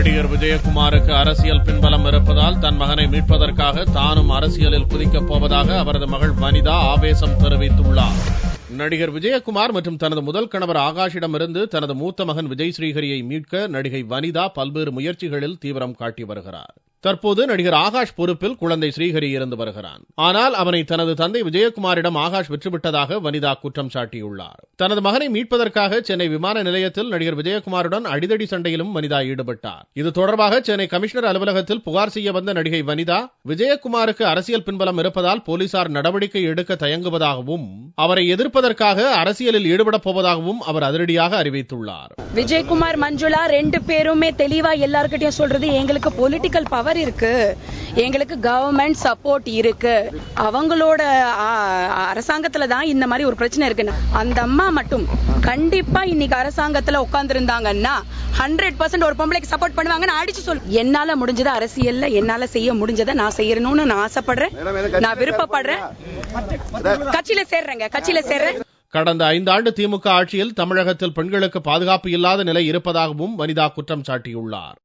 நடிகர் விஜயகுமாருக்கு அரசியல் பின்பலம் இருப்பதால் தன் மகனை மீட்பதற்காக தானும் அரசியலில் குதிக்கப் போவதாக அவரது மகள் வனிதா ஆவேசம் தெரிவித்துள்ளார். நடிகர் விஜயகுமார் மற்றும் தனது முதல் கணவர் ஆகாஷிடமிருந்து தனது மூத்த மகன் விஜய் ஸ்ரீஹரியை மீட்க நடிகை வனிதா பல்வேறு முயற்சிகளில் தீவிரம் காட்டி வருகிறார். தற்போது நடிகர் ஆகாஷ் பொறுப்பில் குழந்தை ஸ்ரீஹரி இருந்து வருகிறான். ஆனால் அவனை தனது தந்தை விஜயகுமாரிடம் ஆகாஷ் விற்றுவிட்டதாக வனிதா குற்றம் சாட்டியுள்ளார். தனது மகனை மீட்பதற்காக சென்னை விமான நிலையத்தில் நடிகர் விஜயகுமாருடன் அடிதடி சண்டையிலும் வனிதா ஈடுபட்டார். இது தொடர்பாக சென்னை கமிஷனர் அலுவலகத்தில் புகார் செய்ய வந்த நடிகை வனிதா விஜயகுமாருக்கு அரசியல் பின்பலம் இருப்பதால் போலீசார் நடவடிக்கை எடுக்க தயங்குவதாகவும் அவரை எதிர்ப்பதற்காக அரசியலில் ஈடுபடப் போவதாகவும் அவர் அதிரடியாக அறிவித்துள்ளார். விஜயகுமார் மஞ்சுளா ரெண்டு பேருமே தெளிவா எல்லார்கிட்டயும் சொல்றது எங்களுக்கு பொலிட்டிக்கல் பவர் இருக்கு, எங்களுக்கு கவர்மெண்ட் சப்போர்ட் இருக்கு, அவங்களோட அரசாங்கத்துல தான் இந்த மாதிரி ஒரு பிரச்சனை இருக்கு. அந்த அம்மா மட்டும் கண்டிப்பா இன்னைக்கு அரசாங்கத்துல உட்கார்ந்து இருந்தாங்கன்னா 100% ஒரு பொம்பளைக்கு சப்போர்ட் பண்ணுவாங்கன்னு அடிச்சு சொல். என்னால முடிஞ்சதை அரசியல்ல என்னால செய்ய முடிஞ்சதை நான் செய்யணும்னு நான் ஆசைப்படுறேன், நான் விருப்பப்படுறேன். கட்சியில சேர்றேன். கடந்த 5 ஆண்டு திமுக ஆட்சியில் தமிழகத்தில் பெண்களுக்கு பாதுகாப்பு இல்லாத நிலை இருப்பதாகவும் வனிதா குற்றம் சாட்டியுள்ளார்.